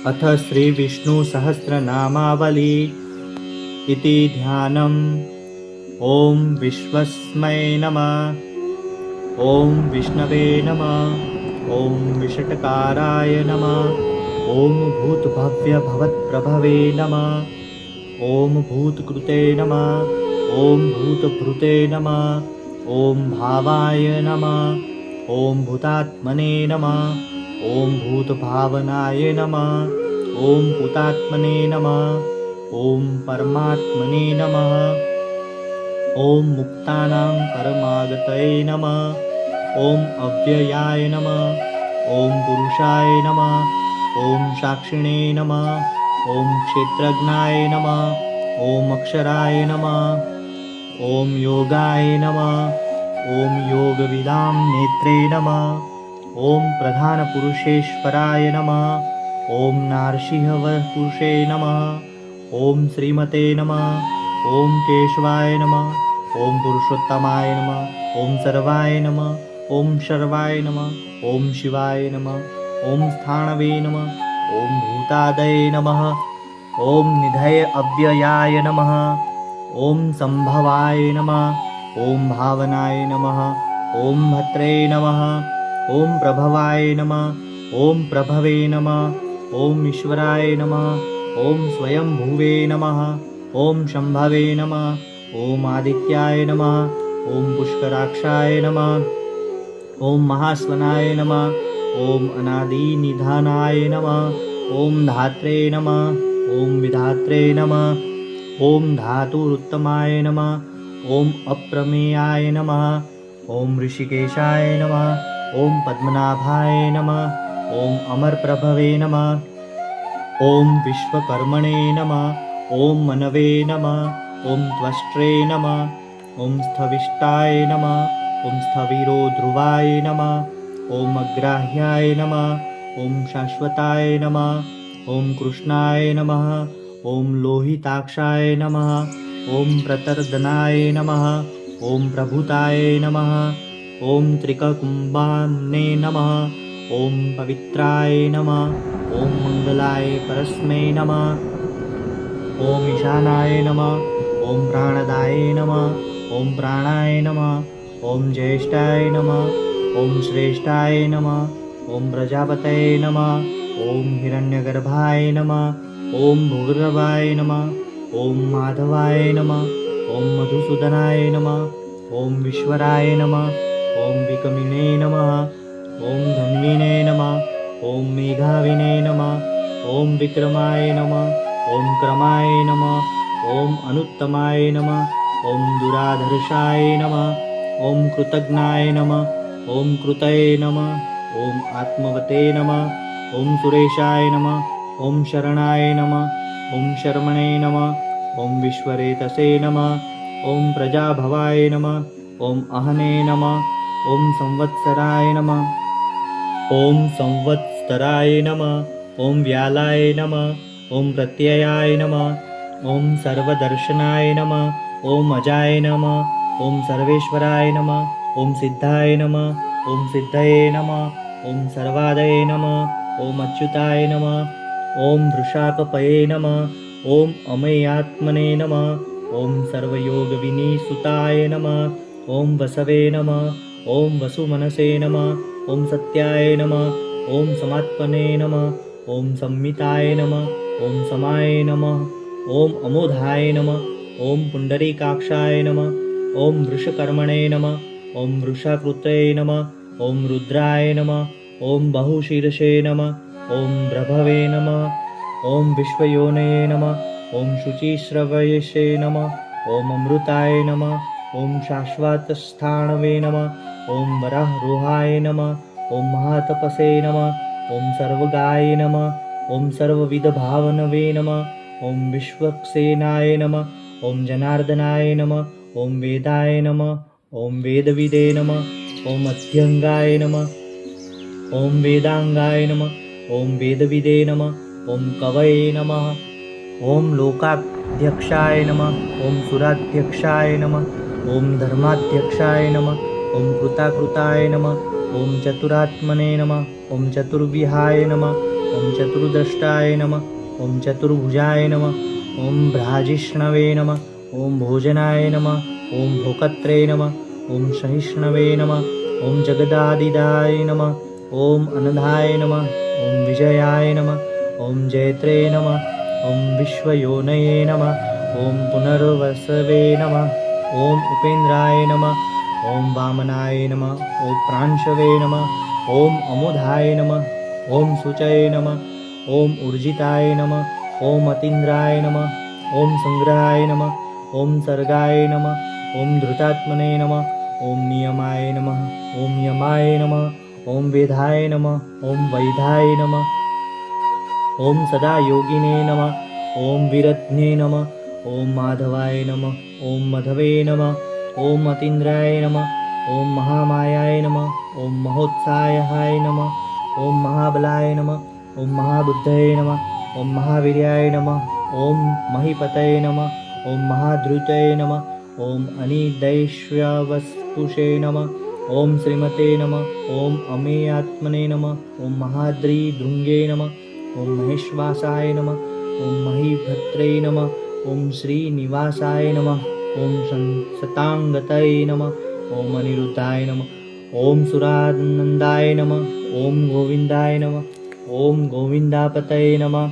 अथ श्रीविष्णुसहस्रनामावली इति ध्यानम्। ॐ विश्वस्मै नमः। ॐ विष्णवे नमः। ॐ विषट्काराय नमः। ॐ भूतभव्यभवत्प्रभवे नमः। ॐ भूतकृते नमः। ॐ भूतभृते नमः। ॐ भावाय नमः। ॐ भूतात्मने नमः। ॐ भूतभावनाय नमः। ॐ भूतात्मने नमः। ॐ परमात्मने नमः। ॐ मुक्तानां परमागतये नमः। ॐ अव्ययाय नमः। ॐ पुरुषाय नमः। ॐ साक्षिणे नमः। ॐ क्षेत्रज्ञाय नमः। ॐ अक्षराय नमः। ॐ योगाय नमः। ॐ योगविदां नेत्रे नमः। ॐ प्रधानपुरुषेश्वराय नमः। ॐ नारसिंहपुरुषे नमः। ॐ श्रीमते नमः। ॐ केशवाय नमः। ॐ पुरुषोत्तमाय नमः। ॐ सर्वाय नमः। ॐ शर्वाय नमः। ॐ शिवाय नमः। ॐ स्थाणवे नमः। ॐ भूतादये नमः। ॐ निधये अव्ययाय नमः। ॐ संभवाय नमः। ॐ भावनाय नमः। ॐ भद्रे नमः। ॐ प्रभवाय नमः। ॐ प्रभवे नमः। ॐ ईश्वराय नमः। ॐ स्वयंभुवे नमः। ॐ शम्भवे नमः। ॐ आदित्याय नमः। ॐ पुष्कराक्षाय नमः। ॐ महास्वनाय नमः। ॐ अनादिनिधानाय नमः। ॐ धात्रे नमः। ॐ विधात्रे नमः। ॐ धातुरुत्तमाय नमः। ॐ अप्रमेयाय नमः। ॐ ऋषिकेशाय नमः। ॐ पद्मनाभाय नमः। ॐ अमरप्रभवे नमः। ॐ विश्वकर्मणे नमः। ॐ मनवे नमः। ॐ त्वष्ट्रे नमः। ॐ स्थविष्टाय नमः। ॐ स्थविरो ध्रुवाय नमः। ॐ अग्राह्याय नमः। ॐ शाश्वताय नमः। ॐ कृष्णाय नमः। ॐ लोहिताक्षाय नमः। ॐ प्रतर्दनाय नमः। ॐ प्रभुताय नमः। ॐ त्रिककुम्भाम्ने नमः। ॐ पवित्राय नमः। ॐ मङ्गलाय परस्मै नमः। ॐ ईशानाय नमः। ॐ प्राणदाय नमः। ॐ प्राणाय नमः। ॐ ज्येष्ठाय नमः। ॐ श्रेष्ठाय नमः। ॐ प्रजापतये नमः। ॐ हिरण्यगर्भाय नमः। ॐ भूर्भुवाय नमः। ॐ माधवाय नमः। ॐ मधुसूदनाय नमः। ॐ विश्वराय नमः। ॐ विकमिने नमः। ॐ धन्विने नमः। ॐ मेघाविने नमः। ॐ विक्रमाय नमः। ॐ क्रमाय नमः। ॐ अनुत्तमाय नमः। ॐ दुराधर्षाय नमः। ॐ कृतज्ञाय नमः। ॐ कृतये नमः। ॐ आत्मवते नमः। ॐ सुरेशाय नमः। ॐ शरणाय नमः। ॐ शर्मणे नमः। ॐ विश्वरेतसे नमः। ॐ प्रजाभवाय नमः। ॐ अहने नमः। ॐ संवत्सराय नमः। ॐ संवत्सराय नमः। ॐ व्यालाय नमः। ॐ प्रत्ययाय नमः। ॐ सर्वदर्शनाय नमः। ॐ अजाय नमः। ॐ सर्वेश्वराय नमः। ॐ सिद्धाय नमः। ॐ सिद्धये नमः। ॐ सर्वादये नमः। ॐ अच्युताय नमः। ॐ वृषाकपये नमः। ॐ अमेयात्मने नमः। ॐ सर्वयोगविनीसुताय नमः। ॐ वसवे नमः। ॐ वसुमनसे नमः। ॐ सत्याय नमः। ॐ समात्मने नमः। ॐ संमिताय नमः। ॐ समाय नमः। ॐ अमोधाय नमः। ॐ पुण्डरीकाक्षाय नमः। ॐ वृषकर्मणे नमः। ॐ वृषाकृते नमः। ॐ रुद्राय नमः। ॐ बहुशीर्षे नमः। ॐ प्रभवे नमः। ॐ विश्वयोनये नमः। ॐ शुचिश्रवयसे नमः। ॐ अमृताय नमः। ॐ शाश्वतस्थाणवे नमः। ॐ वराहरोहाय नमः। ॐ महातपसे नमः। ॐ सर्वगाय नमः। ॐ सर्वविधभावनवे नमः। ॐ विश्वक्सेनाय नमः। ॐ जनार्दनाय नमः। ॐ वेदाय नमः। ॐ वेदविदे नमः। ॐ अध्यङ्गाय नमः। ॐ वेदाङ्गाय नमः। ॐ वेदविदे नमः। ॐ कवये नमः। ॐ लोकाध्यक्षाय नमः। ॐ सुराध्यक्षाय नमः। ॐ धर्माध्यक्षाय नमः। ॐ कृताकृताय नमः। ॐ चतुरात्मने नमः। ॐ चतुर्विहाय नमः। ॐ ॐ चतुर्द्रष्टाय नमः, ॐ चतुर्भुजाय नमः, ॐ भ्राजिष्णवे नमः, ॐ भोजनाय नमः, ॐ भोकत्रे नमः, ॐ सहिष्णवे नमः, ॐ जगदादिदाय नमः, ॐ अनधाय नमः, ॐ विजयाय नमः, ॐ जयत्रे नमः, ॐ विश्वयोनये नमः, ॐ पुनर्वसवे नमः, ॐ उपेन्द्राय नमः, ॐ वामनाय नमः, ॐ प्रांशवे नमः, ॐ अमुधाय नमः, ॐ शुचये नमः, ॐ ऊर्जिताय नमः, ॐ अतीन्द्राय नमः, ॐ संग्रहाय नमः, ॐ सर्गाय नमः, ॐ धृतात्मने नमः, ॐ नियमाय नमः, ॐ यमाय नमः, ॐ वेदाय नमः, ॐ वैधाय नमः, ॐ सदा योगिने नमः, ॐ विरत्ने नमः, ॐ माधवाय नमः, ॐ मधवे नमः, ॐ अतीन्द्राय नमः, ॐ महामायाय नमः, ॐ महोत्साहाय नमः, ॐ महाबलाय नमः, ॐ महाबुद्धये नमः, ॐ महावीर्याय नमः, ॐ महीपतये नमः, ॐ महाधृतये नमः, ॐ अनिदैश्यवस्पुषे नमः, ॐ श्रीमते नमः, ॐ अमेयात्मने नमः, ॐ महाद्रिदृङ्गे नमः, ॐ महेश्वासाय नमः, ॐ महीभद्रे नमः, ॐ श्रीनिवासाय नमः, ॐ शताङ्गतये नमः, ॐ अनिरुद्धाय नमः, ॐ सुरानन्दाय नमः, ॐ गोविन्दाय नमः, ॐ गोविन्दापतये नमः,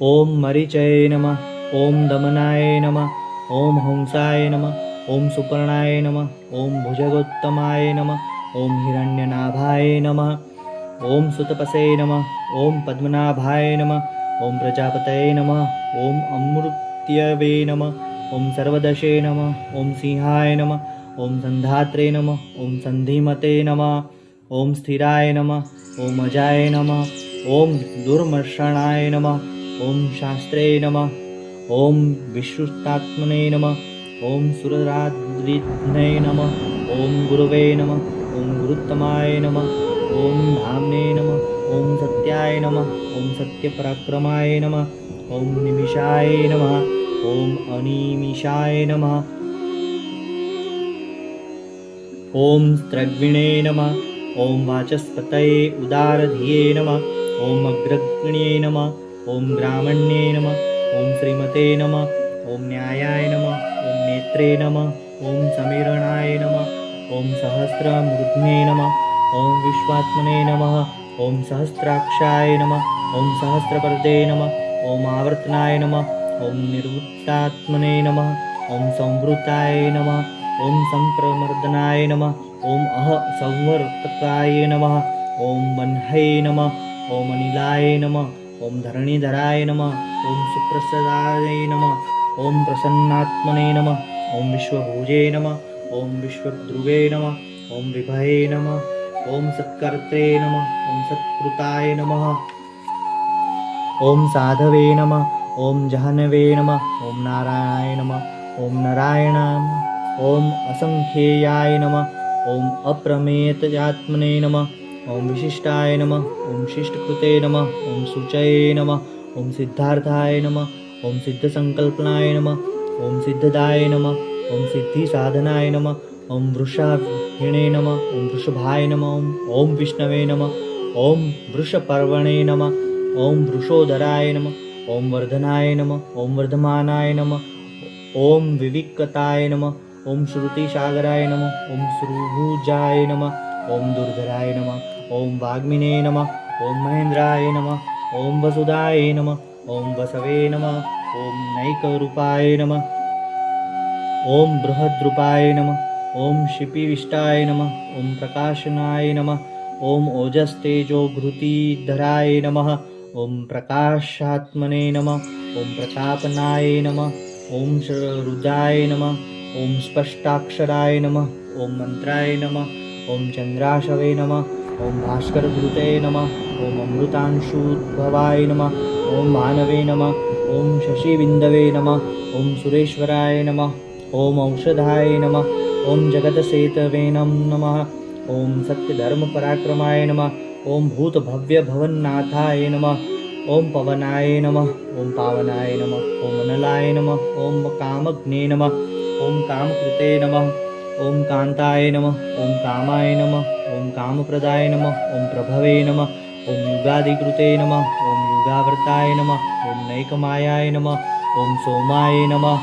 ॐ मरीचये नमः, ॐ दमनाय नमः, ॐ हंसाय नमः, ॐ सुपर्णाय नमः, ॐ भुजगोत्तमाय नमः, ॐ हिरण्यनाभाय नमः, ॐ सुतपसे नमः, ॐ पद्मनाभाय नमः, ॐ प्रजापतये नमः, ॐ अमृत्यवे नमः, ॐ सर्वदशे नमः, ॐ सिंहाय नमः, ॐ सन्धात्रे नमः, ॐ सन्धिमते नमः, ॐ स्थिराय नमः, ॐ अजाय नमः, ॐ दुर्मर्षणाय नमः, ॐ शास्त्रे नमः, ॐ विश्रुतात्मने नमः, ॐ सुरराद्रिध्ने नमः, ॐ गुरवे नमः, ॐ गुरुत्तमाय नमः, ॐ धाम्ने नमः, ॐ सत्याय नमः, ॐ सत्यपराक्रमाय नमः, ॐ निमिषाय नमः, ॐ अनिमिषाय नमः, ॐ स्त्रग्विणे नमः, ॐ वाचस्पतये उदारधिये नमः, ॐ अग्रगण्ये नमः, ॐ ब्राह्मण्ये नमः, ॐ श्रीमते नमः, ॐ न्यायाय नमः, ॐ नेत्रे नमः, ॐ समीरणाय नमः, ॐ सहस्रमूर्ध्ने नमः, ॐ विश्वात्मने नमः, ॐ सहस्राक्षाय नमः, ॐ सहस्रपर्दे नमः, ॐ आवर्तनाय नमः, ॐ निर्वृत्तात्मने नमः, ॐ संवृताय नमः, ॐ संप्रमर्दनाय नमः, ॐ संवर्तकाय नमः, ॐ वह्नये नमः, ॐ अनिलाय नमः, ॐ धरणीधराय नमः, ॐ सुप्रसादाय नमः, ॐ प्रसन्नात्मने नमः, ॐ विश्वभुजे नमः, ॐ विश्वद्रुवे नमः, ॐ विभये नमः, ॐ सत्कर्त्रे नमः, ॐ सत्कृताय नमः, ॐ साधवे नमः, ॐ जहनवे नमः, ॐ नारायणाय नमः, ॐ नारायणाय नमः, ॐ असंख्येयाय नमः, ॐ अप्रमेयात्मने नमः, ॐ विशिष्टाय नमः, ॐ शिष्टकृते नमः, ॐ शुचये नमः, ॐ सिद्धार्थाय नमः, ॐ सिद्धसङ्कल्पनाय नमः, ॐ सिद्धदाय नमः, ॐ सिद्धिसाधनाय नमः, ॐ वृषाभिणे नमः, ॐ वृषभाय नमः, ॐ विष्णवे नमः, ॐ वृषपर्वणे नमः, ॐ वृषोदराय नमः, ॐ वर्धनाय नमः, ॐ वर्धमानाय नमः, ॐ विविक्ताय नमः, ॐ श्रुतिसागराय नमः, ॐ श्रुभुजाय नमः, ॐ दुर्धराय नमः, ॐ वाग्मिने नमः, ॐ महेन्द्राय नमः, ॐ वसुदाय नमः, ॐ वसवे नमः, ॐ नैकरूपाय नमः, ॐ बृहद्रूपाय नमः, ॐ शिपिविष्टाय नमः, ॐ प्रकाशनाय नमः, ॐ ओजस्तेजोघृतिधराय नमः, ॐ प्रकाशात्मने नमः, ॐ प्रतापनाय नमः, ॐ रुद्राय नमः, ॐ स्पष्टाक्षराय नमः, ॐ मन्त्राय नमः, ॐ चन्द्राशवे नमः, ॐ भास्करधृते नमः, ॐ अमृतांशुद्भवाय नमः, ॐ मानवे नमः, ॐ शशिबिन्दवे नमः, ॐ सुरेश्वराय नमः, ॐ औषधाय नमः, ॐ जगतसेतवे नमः, ॐ सत्यधर्मपराक्रमाय नमः, ॐ भूतभव्यभवन्नाथाय नमः, ॐ पवनाय नमः, ॐ पावनाय नमः, ॐ अनलाय नमः, ॐ कामग्ने नमः, ॐ कामकृते नमः, ॐ कान्ताय नमः, ॐ कामाय नमः, ॐ कामप्रदाय नमः, ॐ प्रभवे नमः, ઓમ યુગાદિકૃતે નમઃ. ઓમ યુગાવર્તાય નમઃ. ઓમ નૈકમાયાય નમઃ. ઓમ સોમાય નમઃ.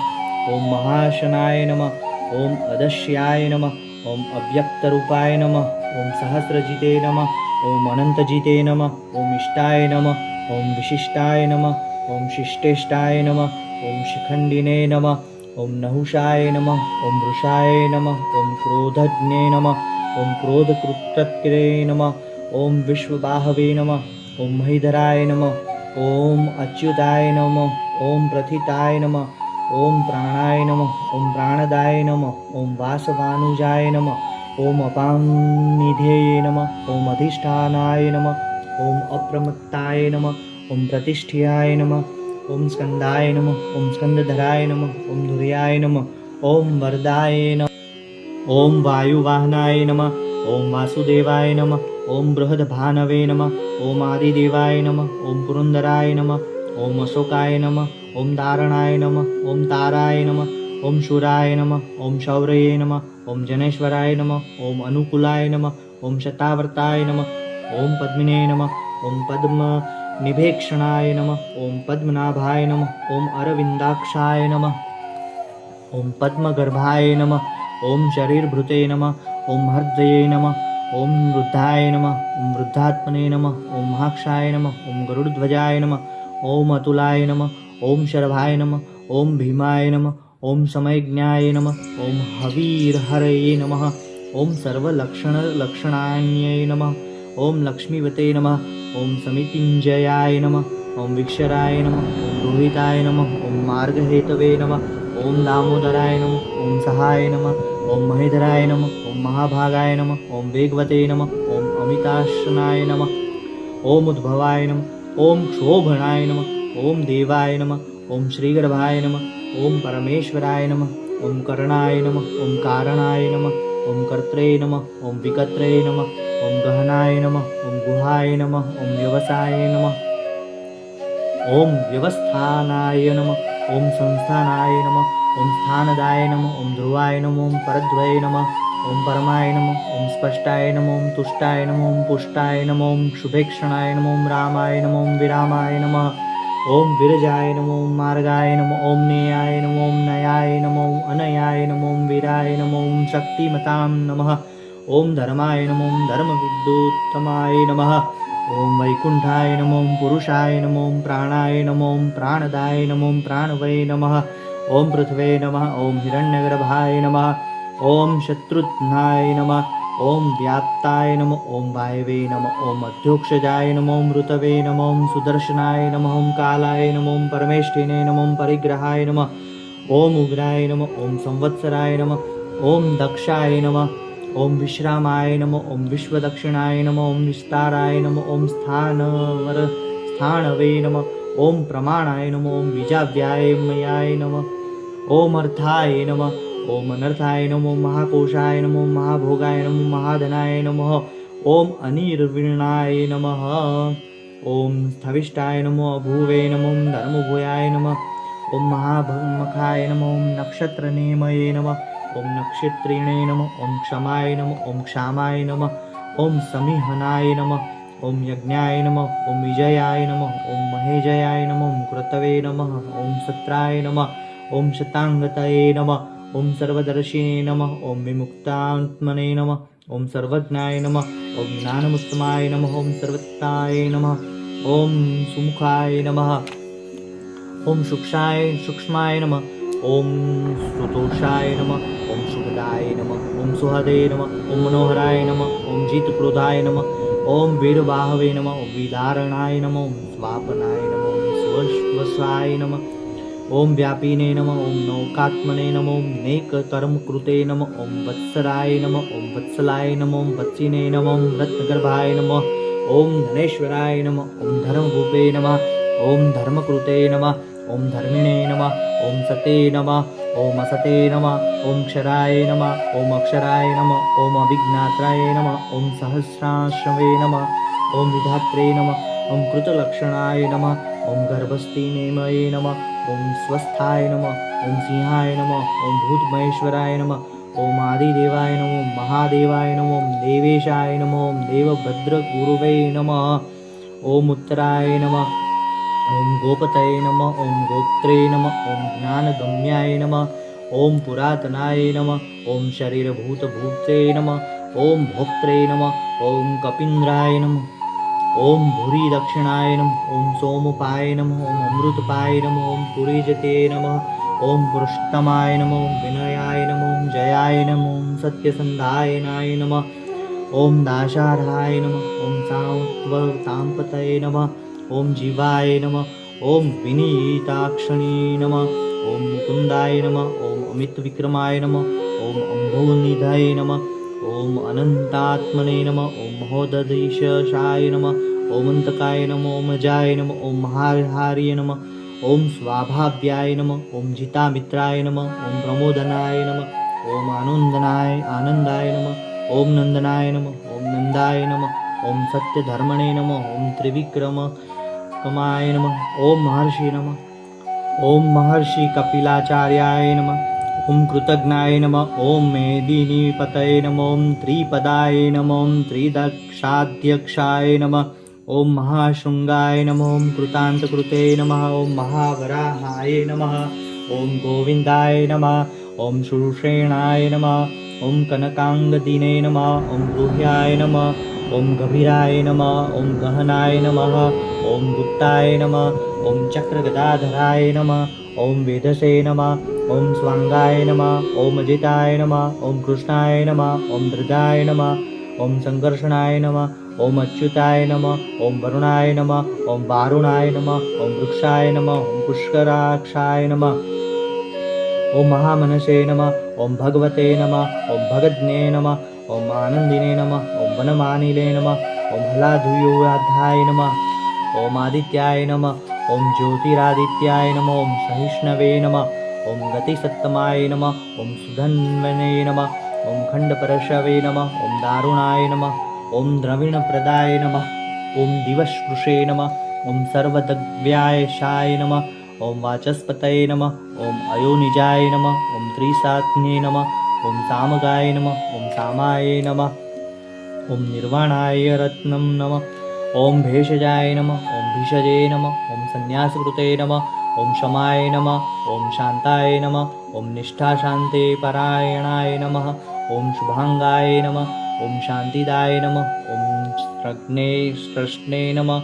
ઓમ મહાશનાય નમઃ. ઓમ અદશ્યાય નમઃ. ઓમ અવ્યક્તરૂપાય નમઃ. ઓમ સહસ્રજીતે નમઃ. ઓમ અનંતજીતે નમઃ. ઓમ ઇષ્ટાય નમઃ. ઓમ વિશિષ્ટાય નમઃ. ઓમ શિષ્ટેષ્ટાય નમઃ. ઓમ શિખંડિને નમઃ. ઓમ નહુષાય નમઃ. ઓમ વૃષાય નમઃ. ઓમ ક્રોધજ્ઞે નમઃ. ઓમ ક્રોધકૃત્યક્રે નમઃ. ઓમ વિશ્વબાહવે નમઃ. ઓમ મહિધરાય નમઃ. ઓમ અચ્યુતાય નમઃ. ઓમ પ્રથિતાય નમઃ. ઓમ પ્રાણાય નમઃ. ઓમ પ્રાણદાય નમઃ. ઓમ વાસવાનુજાય નમઃ. ઓમ અપાંનિધેય નમઃ. ઓમ અધિષ્ઠાનાય નમઃ. ઓમ અપ્રમત્તાય નમઃ. ઓમ પ્રતિષ્ઠિયાય નમઃ. ઓમ સ્કંદાય નમઃ. ઓમ સ્કંદધરાય નમઃ. ઓમ ધુર્યાય નમઃ. ઓમ વરદાય નમઃ. ઓમ વાયુવાહનાય નમઃ. ઓમ વાસુદેવાય નમઃ. ઓમ બૃહદભાનવે નમઃ. ઓમ આદિદેવાય નમઃ. ઓમ પુરંદરાય નમઃ. ઓમ અશોકાય નમઃ. ઓમ દારણાય નમઃ. ઓમ તારાય નમઃ. ઓમ શુરાય નમઃ. ઓમ શૌર્યે નમઃ. ઓમ જનેશ્વરાય નમઃ. ઓમ અનુકૂલાય નમઃ. ઓમ શતાવર્તાય નમઃ. ઓમ પદ્મિને નમઃ. ઓમ પદ્મ નિભેક્ષણાય નમઃ. ઓમ પદ્મનાભાય નમઃ. ઓમ અરવિંદાક્ષાય નમઃ. ઓમ પદ્મગર્ભાય નમઃ. ઓમ શરીરભૃતે નમઃ. ઓમ હૃદયે નમઃ. ઓમ વૃદ્ધાય નમઃ. ઓમ વૃદ્ધાત્મને નમઃ. ઓમ મહાક્ષાય નમઃ. ઓમ ગરુડધ્વજાય નમઃ. ઓમ અતુલાય નમઃ. ઓમ શરભાય નમઃ. ઓમ ભીમાય નમઃ. ઓમ સમયજ્ઞાય નમઃ. ઓમ હવીરહરયે નમઃ. ઓમ સર્વલક્ષણાન્યય નમઃ. ઓમ લક્ષ્મીવતે નમઃ. ઓમ સમિતિંજયાય નમઃ. ઓમ વિક્ષરાય નમઃ. ઓમ રોહિતાય નમઃ. ઓમ માર્ગહેતવે નમઃ. ઓમ દામોદરાય નમઃ. ઓમ સહાય નમઃ. ઓમ મહેધરાય નમઃ. ઓમ મહાભાગાય નમઃ. ઓમ વેગવતે નમઃ. ઓમ અમિતાશનાય નમઃ. ઓમ ઉદ્ભવાય નમઃ. ઓમ ક્ષોભણાય નમઃ. ઓમ દેવાય નમઃ. ઓમ શ્રીગર્ભાય નમઃ. ઓમ પરમેશ્વરાય નમઃ. ઓમ કરણાય નમઃ. ઓમ કારણાય નમઃ. ઓમ કર્ત્રે નમઃ. ઓમ વિકત્રે નમઃ. ઓમ ગહનાય નમઃ. ઓમ ગુહાય નમઃ. ઓમ વ્યવસાય નમઃ. ઓમ વ્યવસ્થાનાય નમઃ. ઓમ સંસ્થાનાય નમઃ. ઓમ સ્થાનદાય નમઃ. ઓમ ધ્રુવાય નમઃ. ઓમ પરધ્વય નમઃ. ઓમ પરમાય નમઃ. ઓમ સ્પષ્ટાય નમઃ. ઓમ તુષ્ટાય નમઃ. ઓમ પુષ્ટાય નમઃ. ઓમ શુભેક્ષણાય નમઃ. ઓમ રામાય નમઃ. ઓમ વિરામાય નમઃ. ઓમ વિરજાય નમઃ. ઓમ માર્ગાય નમઃ. ઓમ નેયાય નમઃ. ઓમ નયાય નમઃ. ઓમ અનયાય નમઃ. ઓમ વીરાય નમઃ. ઓમ શક્તિમતાં નમઃ. ઓમ ધર્માય નમઃ. ઓમ ધર્મવિદ્યોત્તમાય નમઃ. ઓમ વૈકુંઠાય નમઃ. ઓમ પુરુષાય નમઃ. ઓમ પ્રાણાય નમઃ. ઓમ પ્રાણદાય નમઃ. ઓમ પ્રાણવય નમઃ. ઓમ પૃથ્વે નમઃ. ઓમ હિરણ્યગર્ભાય નમઃ. ઓમ શત્રુઘ્નાય નમઃ. ઓમ વ્યાપ્તાય નમઃ. ઓમ વાયવે નમઃ. ઓમ અધ્યોક્ષજાય નમઃ. ઓમ ઋતવે નમઃ. ઓમ સુદર્શનાય નમઃ. ઓમ કાલાય નમઃ. ઓમ પરમેષ્ઠિને નમઃ. ઓમ પરિગ્રહાય નમઃ. ઓમ ઉગ્રાય નમઃ. ઓમ સંવત્સરાય નમઃ. ઓમ દક્ષાય નમઃ. ઓમ વિશ્રામાય નમઃ. ઓમ વિશ્વદક્ષિણાય નમઃ. ઓમ વિસ્તારાય નમઃ. ઓમ સ્થાણવે નમઃ. ઓમ પ્રમાણાય નમઃ. ઓમ બીજાવ્યાયમયાય નમઃ. ઓમ અર્થાય નમઃ. ઓમ અનર્થાય નમઃ. ઓમ મહાકોશાય નમઃ. ઓમ મહાભોગાય નમઃ. મહાધનાય નમઃ. ઓમ અનિર્વિણાય નમઃ. ઓમ સ્થવિષ્ટાય નમઃ. અભુવે નમઃ. ઓમ ધર્મભૂયાય નમઃ. ઓમ મહાભમખાય નમઃ. ઓમ નક્ષત્રનેમયે નમઃ. ઓમ નક્ષત્રિણે નમઃ. ઓમ ક્ષમાય નમઃ. ઓમ ક્ષામાય નમઃ. ઓમ સમિહનાય નમઃ. ઓમ યજ્ઞાય નમઃ. ઓમ વિજયાય નમઃ. ઓમ મહેજયાય નમઃ. ઓમ કૃતવે નમઃ. ઓમ સત્રાય નમઃ. ઓમ શતાંગતયે નમઃ. ઓમ સર્વદર્શિને નમઃ. ઓમ વિમુક્તાત્મને નમઃ. ઓમ સર્વજ્ઞાય નમઃ. ઓમ જ્ઞાનમુત્તમાય નમઃ. ઓમ સર્વત્તાય નમઃ. ઓમ સુમુખાય નમઃ. ઓમ સૂક્ષ્માય નમઃ. ઓમ સુતોષાય નમઃ. ઓમ સુખદાય નમઃ. ઓમ સુહદે નમઃ. ઓમ મનોહરાય નમઃ. ઓમ જીતક્રોધાય નમઃ. ઓમ વીરબાહવે નમઃ. ઓમ વિદારણાય નમઃ. ઓમ સ્વાપનાય નમઃ. ઓમ સ્વસ્વાય નમઃ. ઓમ વ્યાપીને નમઃ. ઓમ નૌકાત્મને નમઃ. ઓમ નેકકર્મકૃતે નમઃ. ઓમ વત્સરાય નમઃ. ઓમ વત્સલાય નમઃ. ઓમ વત્સિને નમઃ. ઓમ રત્નગર્ભાય નમઃ. ઓમ ધનેશ્વરાય નમઃ. ઓમ ધર્મભૂપે નમઃ. ઓમ ધર્મકૃતે નમઃ. ઓમ ધર્મિણે નમઃ. ઓમ સતે નમઃ. ઓમ અસતે નમઃ. ઓમ ક્ષરાય નમઃ. ઓમ અક્ષરાય નમઃ. ઓમ અવિજ્ઞાત્રાય નમઃ. ઓમ સહસ્રાશ્રવે નમઃ. ઓમ વિધાત્રે નમઃ. ઓમ કૃતલક્ષણાય નમઃ. ઓમ ગર્ભસ્થિનેમયે નમઃ. ઓમ સ્વસ્થાય નમઃ. ઓમ સિંહાય નમઃ. ઓમ ભૂતમહેશ્વરાય નમઃ. ઓમ આદિદેવાય નમઃ. ઓમ મહાદેવાય નમઃ. ઓમ દેવેશાય નમઃ. ઓમ દેવભદ્રગુરુવે નમઃ. ॐ उत्तराय नमः। ॐ गोपतये नमः। ॐ गोप्त्रे नमः। ॐ ज्ञानगम्याय नमः। ॐ पुरातनाय नमः। ॐ शरीरभूतभूते नमः। ॐ भोक्त्रे नमः। ॐ कपीन्द्राय नमः। ॐ भूरिदक्षिणाय नमः। ॐ सोमपाय नमः। ॐ अमृतपाय नमः। ॐ पुरीजते नमः। ॐ पुरुषोत्तमाय नमः। ॐ विनयाय नमः। ॐ जयाय नमः। ॐ सत्यसन्धायनाय नमः। ॐ दाशार्हाय नमः। ॐ सात्वताम्पतये नमः। ॐ जीवाय नमः। ॐ विनीताक्षणे नमः। ॐ मुकुन्दाय नमः। ॐ अमितविक्रमाय नमः। ॐ अम्भोनिधये नमः। ॐ अनन्तात्मने नमः। ॐ महोदधीशाय नमः। ॐ अन्तकाय नमः। ॐ अजाय नमः। ॐ महाहार्य नमः। ॐ स्वाभाव्याय नमः। ॐ जितामित्राय नमः। ॐ प्रमोदनाय नमः। ॐ आनन्दाय नमः। ॐ नन्दनाय नमः। ॐ नन्दाय नमः। ॐ सत्यधर्मणे नमः। ॐ त्रिविक्रमकमाय नमः। ॐ महर्षि नमः। ॐ महर्षि कपिलाचार्याय नमः। ॐ कृतज्ञाय नमः। ॐ मेदिनीपतये नमः। ॐ त्रिपदाय नमः। ॐ त्रिदक्षाध्यक्षाय नमः। ॐ महाशृङ्गाय नमः। ॐ कृतान्तकृते नमः। ॐ महावराहाय नमः। ॐ गोविन्दाय नमः। ॐ शूषेणाय नमः। ॐ कनकाङ्गदिने नमः। ॐ गुह्याय नमः। ॐ गभीराय नमः। ॐ गहनाय नमः। ॐ गुप्ताय नमः। ॐ चक्रगदाधराय नमः। ॐ वेदसे नमः। ॐ स्वाङ्गाय नमः। ॐ अजिताय नमः। ॐ कृष्णाय नमः। ॐ धृताय नमः। ॐ सङ्कर्षणाय नमः। ॐ अच्युताय नमः। ॐ वरुणाय नमः। ॐ वारुणाय नमः। ॐ वृक्षाय नमः। ॐ पुष्कराक्षाय नमः। ॐ महामनसे नमः। ॐ भगवते नमः। ॐ भगज्ञे नमः। ॐ आनन्दिने नमः। ॐ वनमानिले नमः। ॐ हलाधुयोधाय नमः। ॐ आदित्याय नमः। ॐ ज्योतिरादित्याय नमः। ॐ सहिष्णवे नमः। ॐ गतिसत्तमाय नमः। ॐ सुधन्वने नमः। ॐ खण्डपरशवे नमः। ॐ दारुणाय नमः। ॐ द्रविणप्रदाय नमः। ॐ दिवस्पृशे नमः। ॐ सर्वदव्यायशाय नमः। ॐ वाचस्पतये नमः। ॐ अयोनिजाय नमः। ॐ त्रिसात्म्ये नमः। ॐ सामगाय नमः। ॐ सामाय नमः। ॐ निर्वाणाय रत्नं नमः। ॐ भेषजाय नमः। ॐ भिषजे नमः। ॐ सन्न्यासकृते नमः। ॐ शमाय नमः। ॐ शान्ताय नमः। ॐ निष्ठाशान्ते परायणाय नमः। ॐ शुभाङ्गाय नमः। ॐ शान्तिदाय नमः। ॐ स्रग्ने नमः।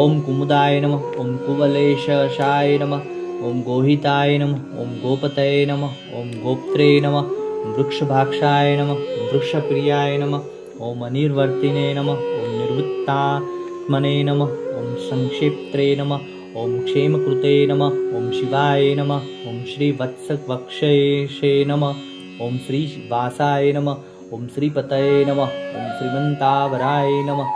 ॐ कुमुदाय नमः। ॐ कुवलेशाय नमः। ॐ गोहिताय नमः। ॐ गोपतये नमः। ॐ गोप्त्रे नमः। ॐ वृक्षभाक्षाय नमः। ॐ वृक्षप्रियाय नमः। ॐ अनिर्वर्तिने नमः। ॐ निर्वृत्तात्मने नमः। ॐ संक्षिप्त्रे नमः। ॐ क्षेमकृते नमः। ॐ शिवाय नमः। ॐ श्रीवत्सवक्षसे नमः। ॐ श्रीवासाय नमः। ॐ श्रीपतये नमः। ॐ श्रीमन्तावराय नमः।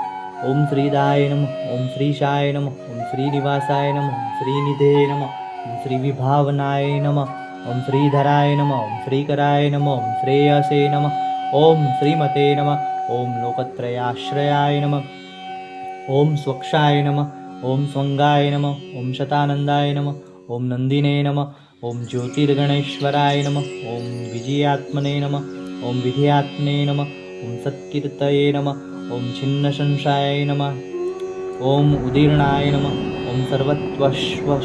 ॐ श्रीदाय नमः। ॐ श्रीशाय नमः। ॐ श्रीनिवासाय नमः। ॐ श्रीनिधे नमः। ॐ श्रीविभावनाय नमः। ॐ श्रीधराय नमः। ॐ श्रीकराय नमः। ॐ श्रेयसे नमः। ॐ श्रीमते नमः। ॐ लोकत्रयाश्रयाय नमः। ॐ स्वक्षाय नमः। ॐ स्वङ्गाय नमः। ॐ शतानन्दाय नमः। ॐ नन्दिने नमः। ॐ ज्योतिर्गणेश्वराय नमः। ॐ विजयात्मने नमः। ॐ विधियात्मने नमः। ॐ सत्कीर्तये नमः। ॐ छिन्नशंसाय नमः। ॐ उदीर्णाय नमः। ॐ सर्वत्वशुषे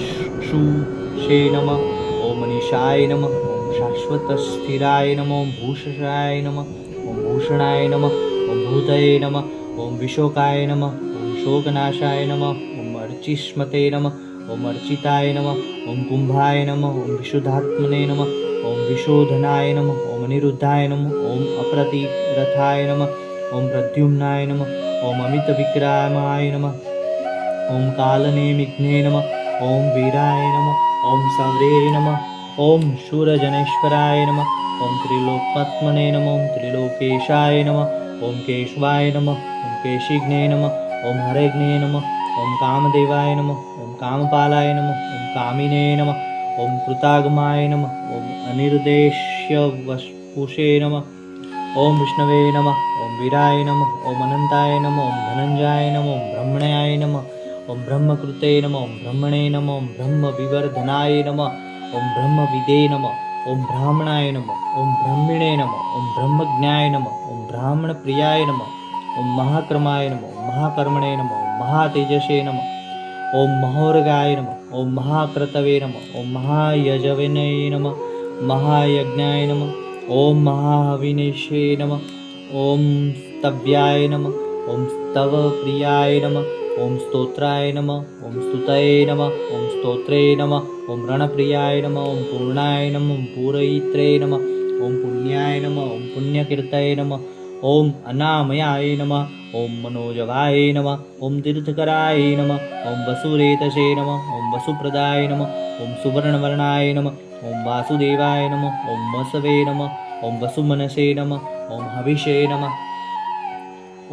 नमः। ॐ मनीषाय नमः। ॐ शाश्वतस्थिराय नमः। ॐ भूषणाय नमः। ॐ भूषणाय नमः। ॐ भूतये नमः। ॐ विशोकाय नमः। ॐ शोकनाशाय नमः। ॐ अर्चिष्मते नमः। ॐ अर्चिताय नमः। ॐ कुम्भाय नमः। ॐ विशुद्धात्मने नमः। ॐ विशोधनाय नमः। ॐ अनिरुद्धाय नमः। ॐ अप्रतिरथाय नमः। ॐ प्रद्युम्नाय नमः। ॐ अमितविक्रामाय नमः। ॐ कालनेमिघ्ने नमः। ॐ वीराय नमः। ॐ सौरे नमः। ॐ शूरजनेश्वराय नमः। ॐ त्रिलोकात्मने नमः। ॐ त्रिलोकेशाय नमः। ॐ केशवाय नमः। ॐ केशिघ्ने नमः। ॐ हरेघ्ने नमः। ॐ कामदेवाय नमः। ॐ कामपालाय नमः। ॐ कामिने नमः। ॐ कृतागमाय नमः। ॐ अनिर्देश्यवपुषे नमः। ॐ विष्णवे नमः। ॐ वीराय नमः। ॐ अनन्ताय नमः। ॐ धनञ्जयाय नमः। ॐ ब्रह्मण्याय नमः। ॐ ब्रह्मकृते नमः। ॐ ब्रह्मणे नमः। ॐ ब्रह्मविवर्धनाय नमः। ॐ ब्रह्मविदे नमः। ॐ ब्राह्मणाय नमः। ॐ ब्रह्मिणे नमः। ॐ ब्रह्मज्ञाय नमः। ॐ ब्राह्मणप्रियाय नमः। ॐ महाक्रमाय नमः। ॐ महाकर्मणे नमः। ॐ महातेजसे नमः। ॐ महोर्गाय नमः। ॐ महाक्रतवे नमः। ॐ महायजविने नमः। महायज्ञाय नमः। ॐ महाहविनेशे नमः। ॐ स्तव्याय नमः। ॐ स्तवप्रियाय नमः। ॐ स्तोत्राय नमः। ॐ स्तुतये नमः। ॐ स्तोत्रे नमः। ॐ रणप्रियाय नमः। ॐ पूर्णाय नमः। ॐ पूरयित्रे नमः। ॐ पुण्याय नमः। ॐ पुण्यकीर्तये नमः। ॐ अनामयाय नमः। ॐ मनोजवाय नमः। ॐ तीर्थकराय नमः। ॐ वसुरेतसे नमः। ॐ वसुप्रदाय नमः। ॐ सुवर्णवर्णाय नमः। ॐ वासुदेवाय नमः। ॐ वसवे नमः। ॐ वसुमनसे नमः। ॐ हविषे नमः।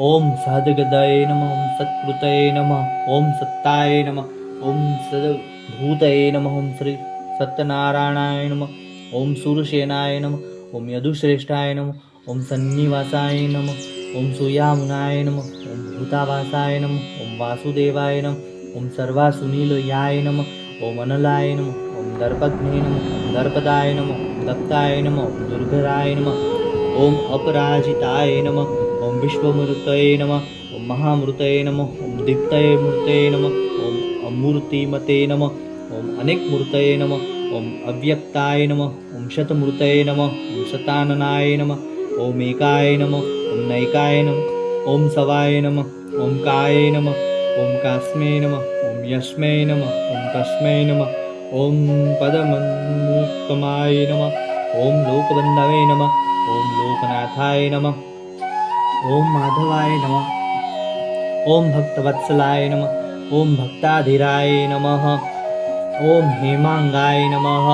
ॐ सहदगदये नमः। ॐ सत्कृतये नमः। ॐ सत्ताय नमः। ॐ सद्भूतये नमः। ॐ श्री सत्यनारायणाय नमः। ॐ सूरसेनाय नमः। ॐ यदुश्रेष्ठाय नमः। ॐ सन्निवासाय नमः। ॐ सूयामुनाय नमः। ॐ भूतावासाय नमः। ॐ वासुदेवाय नमः। ॐ सर्वासुनीलयाय नमः। ॐ अनलाय नमः। ॐ दर्पघ्ने नमः। ॐ दर्पदाय नमः। ॐ दत्ताय नमः। ॐ दुर्धराय नमः। ॐ अपराजिताय नमः। ॐ विश्वमूर्तये नमः। ॐ महामूर्तये नमः। ॐ दीप्तये मूर्तये नमः। ॐ अमूर्तिमते नमः। ॐ अनेकमूर्तये नमः। ॐ अव्यक्ताय नमः। ॐ शतमूर्तये नमः। ॐ शताननाय नमः। ॐ एकाय नमः। ॐ नैकाय नमः। ॐ सवाय नमः। ॐ काय नमः। ॐ कास्मै नमः। ॐ यस्मै नमः। ॐ तस्मै नमः। ॐ पदमन्मुक्तमाय नमः। ॐ लोकबन्धवे नमः। ॐ लोकनाथाय नमः। ॐ माधवाय नमः। ॐ भक्तवत्सलाय नमः। ॐ भक्ताधिराय नमः। ॐ हेमांगाय नमः।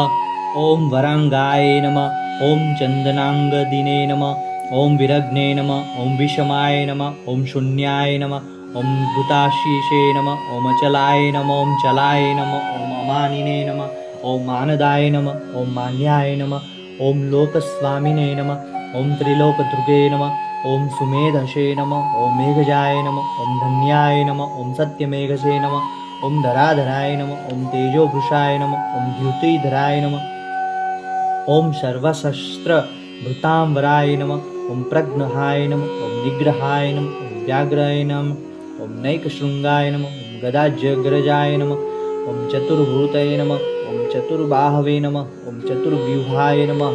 ॐ वरांगाय नमः। ॐ चन्दनाङ्गदिने नमः। ॐ विरग्ने नमः। ॐ विषमाय नमः। ॐ शून्याय नमः। ॐ भूताशीषे नमः। ॐ अचलाय नमः। ॐ चलाय नमः। ॐ अमानिने नमः। ॐ मानदाय नमः। ॐ मान्याय नमः। ॐ लोकस्वामिने नमः। ॐ त्रिलोकदुर्गे नमः। ॐ सुमेधसे नमः। ॐ मेघजाय नमः। ॐ धन्याय नमः। ॐ सत्यमेघसे नमः। ॐ धराधराय नमः। ॐ तेजोभृषाय नमः। ॐ द्युतिधराय नमः। ॐ सर्वशस्त्रभृतांबराय नमः। ॐ प्रघ्नहाय नमः। ॐ निग्रहाय नमः। ॐ व्याघ्राय नमः। ॐ नैकशृङ्गाय नमः। ॐ गदाजग्रजाय नमः। ॐ चतुर्भूतये नमः। ॐ चतुर्बाहवे नमः। ॐ चतुर्व्यूहाय नमः।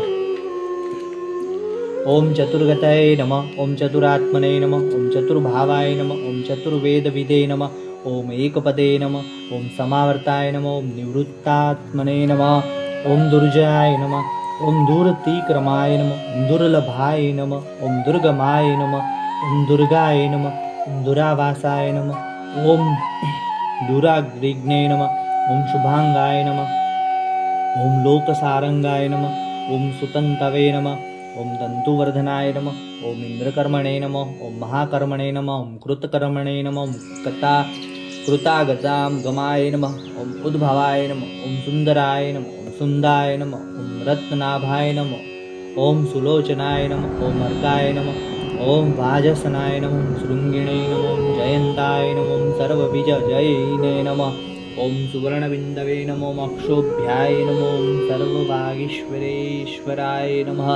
ॐ चतुर्गतये नमः। ॐ चतुरात्मने नमः। ॐ चतुर्भावाय नमः। ॐ चतुर्वेदविदे नमः। ॐ एकपदे नमः। ॐ समावर्ताय नमः। ॐ निवृत्तात्मने नमः। ॐ दुर्जयाय नमः। ॐ दूरतीक्रमाय नमः। ॐ दुर्लभाय नमः। ॐ दुर्गमाय नमः। ॐ दुर्गाय नमः। ॐ दुरावासाय नमः। ॐ दुराग्निग्ने नमः। ॐ शुभांगाय नमः। ॐ लोकसारंगाय नमः। ॐ सुतन्तवे नमः। ॐ तन्तुवर्धनाय नमः। ॐ इन्द्रकर्मणे नमः। ॐ महाकर्मणे नमः। ॐ कृतकर्मणे नमः। ॐ कृतागतां गमाय नमः। ॐ उद्भवाय नमः। ॐ सुन्दराय नमः। ॐ सुन्दाय नमः। ॐ रत्नाभाय नमः। ॐ सुलोचनाय नमः। ॐ अर्काय नमः। ॐ वाजसनाय नमः। ॐ शृङ्गिणे नमः। ॐ जयन्ताय नमः। ॐ सर्वबीजजयिने नमः। ॐ सुवर्णबिन्दवे नमो। ॐ अक्षोभ्याय नमो। ॐ सर्ववागीश्वरेश्वराय नमः।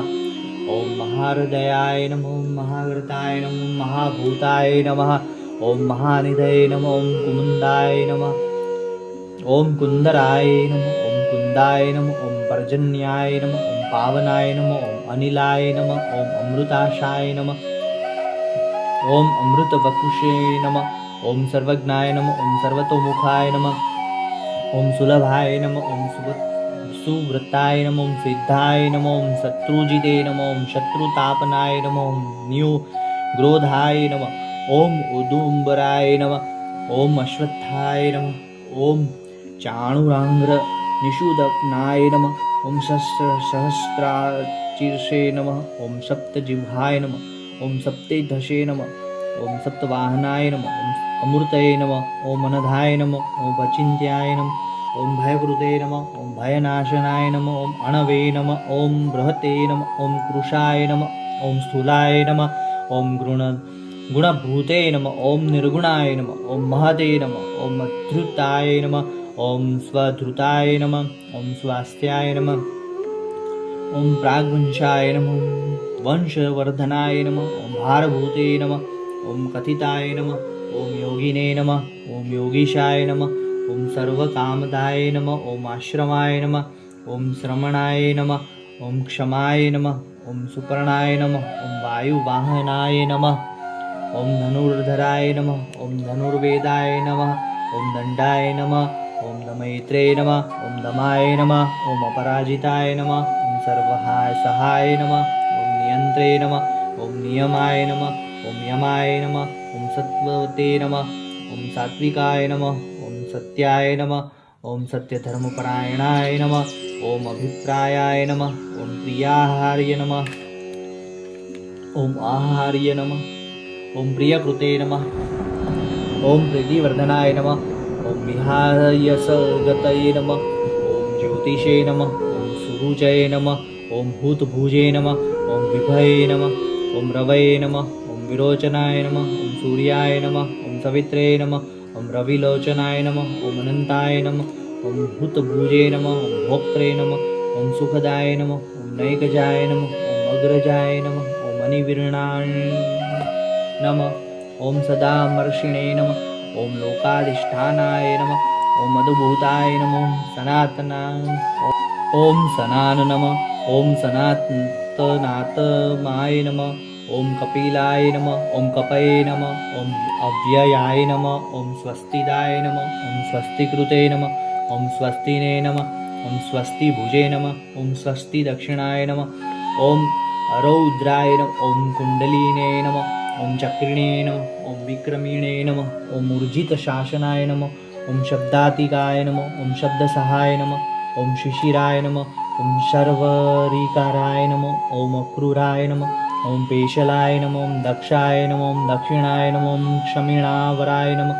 ॐ महाहृदयाय नमः। ॐ महाव्रताय नमः। ॐ महाभूताय नमः। ॐ महानिधये नमः। ॐ कुमुदाय नमः। ॐ कुन्दराय नमः। ॐ कुन्दाय नमः। ॐ पर्जन्याय नमः। ॐ पावनाय नमः। ॐ अनिलाय नमः। ॐ अमृताशाय नमः। ॐ अमृतवपुषे नमः। ॐ सर्वज्ञाय नमः। ॐ सर्वतोमुखाय नमः। ॐ सुलभाय नमः। ॐ सुव्रताय नमः। ॐ सिद्धाय नमः। ॐ शत्रुजिते नमः। ॐ शत्रुतापनाय नमः। ॐ न्यूग्रोधाय नमः। ॐ उदुम्बराय नमः। ॐ अश्वत्थाय नमः। ॐ चाणुराङ्ग्रनिषूदनाय नमः। ॐ सहस्राचीर्षे नमः। ॐ सप्तजिह्वाय नमः। ॐ सप्तधशे नमः। ॐ सप्तवाहनाय नमः। ॐ अमृतये नमः। ॐ अनधाय नमः। ॐ अचिन्त्याय नमः। ॐ भयकृते नमः। ॐ भयनाशनाय नमः। ॐ अणवे नमः। ॐ बृहते नमः। ॐ कृशाय नमः। ॐ स्थूलाय नमः। ॐ गुणभूते नमः। ॐ निर्गुणाय नमः। ॐ महते नमः। ॐ अधृताय नमः। ॐ स्वधृताय नमः। ॐ स्वास्थ्याय नमः। ॐ प्राग्वंशाय नमः। ॐ वंशवर्धनाय नमः। ॐ भारभूते नमः। ॐ कथिताय नमः। ॐ योगिने नमः, ॐ योगीशाय नमः, ॐ सर्वकामदाय नमः, ॐ आश्रमाय नमः, ॐ श्रमणाय नमः, ॐ क्षमाय नमः, ॐ सुपर्णाय नमः, ॐ वायुवाहनाय नमः, ॐ धनुर्धराय नमः, ॐ धनुर्वेदाय नमः, ॐ दण्डाय नमः, ॐ दमयित्रे नमः, ॐ दमाय नमः, ॐ अपराजिताय नमः, ॐ सर्वसहाय नमः, ॐ नियन्त्रे नमः, ॐ नियमाय नमः, ॐ यमाय नमः, ॐ सत्वते नमः, ॐ सात्विकाय नमः, ॐ सत्याय नमः, ॐ सत्यधर्मपरायणाय नमः, ॐ अभिप्रायाय नमः, ॐ प्रियाहार्य नमः, ॐ आहार्य नमः, ॐ प्रियकृते नमः, ॐ प्रीतिवर्धनाय नमः, ॐ विहायसगतये नमः, ॐ ज्योतिषे नमः, ॐ सुरुचये नमः, ॐ भूतभुजे नमः, ॐ विभये नमः, ॐ रवये नमः, ॐ विरोचनाय नमः, ॐ सूर्याय नमः, ॐ सवित्रे नमः, ॐ रविलोचनाय नमः, ॐ अनन्ताय नमः, ॐ भूतभुजे नमः, ॐ भोक्त्रे नमः, ॐ सुखदाय नमः, ॐ नैकजाय नमः, ॐ अग्रजाय नमः, ॐ अनिविरणाय नमः, ॐ सदामर्षिणे नमः, ॐ लोकाधिष्ठानाय नमः, ॐ मधुभूताय नमः, ॐ सनान नमः, ॐ सनातनात्माय नमः, ॐ कपिलाय नमः, ॐ कपये नमः, ॐ अव्ययाय नमः, ॐ स्वस्तिदाय नमः, ॐ स्वस्तिकृते नमः, ॐ स्वस्तिने नमः, ॐ स्वस्तिभुजे नमः, ॐ स्वस्ति दक्षिणाय नमः, ॐ रौद्राय नमः, ॐ कुण्डलिने नमः, ॐ चक्रिणे नमः, ॐ विक्रमिणे नमः, ॐ ऊर्जितशासनाय नमः, ॐ शब्दातिकाय नमः, ॐ शब्दसहाय नमः, ॐ शिशिराय नमः, ॐ शर्वरीकाराय नमः, ॐ अक्रूराय नमः, ॐ पेशलाय नमः, ॐ दक्षाय नमः, ॐ दक्षिणाय नमः, ॐ क्षमिणावराय नमः,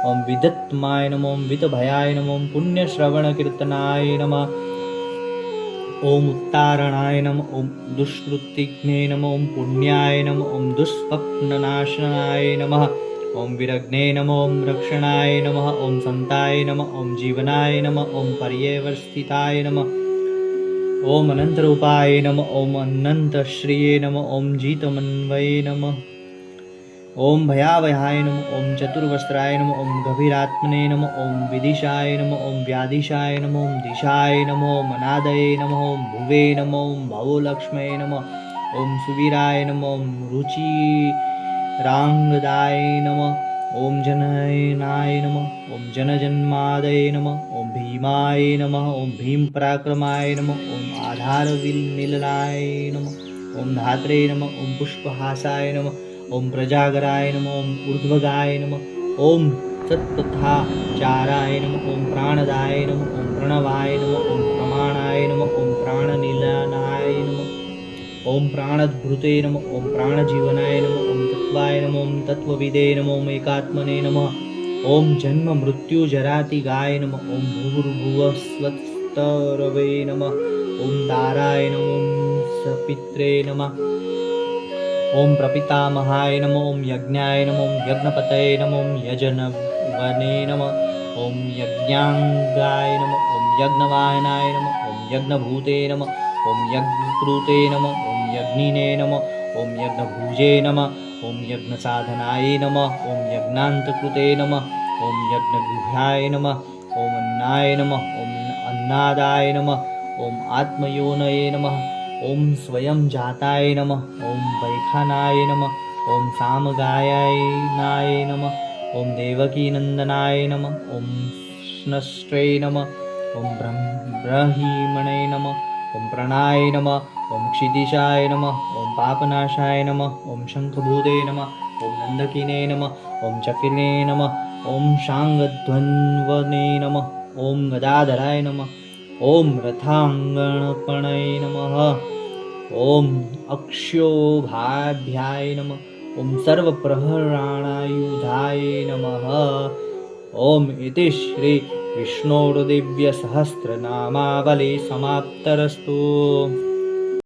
ॐ विदत्माय नमः, ॐ वितभयाय नमः, ॐ पुण्यश्रवणकीर्तनाय नमः, ॐ उत्तारणाय नमः, ॐ दुष्कृतिघ्ने नमः, ॐ पुण्याय नमः, ॐ दुःस्वप्ननाशनाय नमः, ॐ विरग्ने नमः, ॐ रक्षणाय नमः, ॐ सन्ताय नमः, ॐ जीवनाय नमः, ॐ पर्यवस्थिताय नमः, ॐ अनन्तरूपाय नमः, ॐ अनन्तश्रिये नमः, ॐ जितमन्वये नमः, ॐ भयावहाय नमः, ॐ चतुर्वस्त्राय नमः, ॐ गभीरात्मने नमः, ॐ विदिशाय नमः, ॐ व्यादिशाय नमः, ॐ दिशाय नमः, ॐ अनादये नमः, ॐ भुवे नमः, ॐ भवोलक्ष्मये नमः, ॐ सुवीराय नमः, ॐ रुचिराङ्गदाय नमः, ॐ जनयनाय नमः, ॐ जनजन्मादये नमः, ॐ भीमाय नमः, ॐ भीमपराक्रमाय नमः, ॐ आधारविनिलयाय नमः, ॐ धात्रे नमः, ॐ पुष्पहासाय नमः, ॐ प्रजागराय नमः, ॐ ऊर्ध्वगाय नमः, ॐ सत्पथाचाराय नमः, ॐ प्राणदाय नमः, ॐ प्रणवाय नमः, ॐ प्रमाणाय नमः, ॐ प्राणनिलनाय नमः, ॐ प्राणद्भृते नमः, ॐ प्राणजीवनाय नमः, ॐ तत्त्वाय नमः, ॐ तत्त्वविदे नमः, ॐ एकात्मने नमः, ॐ जन्ममृत्युजरातिगाय नमः, ॐ भूर्भुवस्वत्तरवे नमः, ॐ दाराय नमः, ॐ सपित्रे नमः, ॐ प्रपितामहाय नमः, ॐ यज्ञाय नमः, ॐ यज्ञपतये नमः, ॐ यजनवने नमः, ॐ यज्ञाङ्गाय नमः, ॐ यज्ञवाहनाय नमः, ॐ यज्ञभूते नमः, ॐ यज्ञकृते नमः, ॐ यज्ञिने नमः, ॐ यज्ञभुजे नमः, ॐ यज्ञसाधनाय नमः, ॐ यज्ञान्तकृते नमः, ॐ यज्ञगुह्याय नमः, ॐ अन्नाय नमः, ॐ अन्नादाय नमः, ॐ आत्मयोनये नमः, ॐ स्वयं जाताय नमः, ॐ वैखानाय नमः, ॐ सामगायनाय नमः, ॐ देवकीनन्दनाय नमः, ॐ स्नष्ट्रे नमः, ॐ ब्रह्मणे नमः, ॐ प्रणाय नमः, ॐ क्षितिशाय नमः, ॐ पापनाशाय नमः, ॐ शङ्खभूते नमः, ॐ नन्दकिने नमः, ॐ चक्रिणे नमः, ॐ शाङ्गध्वन्वने नमः, ॐ गदाधराय नमः, ॐ रथाङ्गणपणये नमः, ॐ अक्षोभाभ्याय नमः, ॐ सर्वप्रहराणायुधाय नमः, ॐ इति श्री विष्णोर्दिव्यसहस्रनामावली समाप्तरस्तु।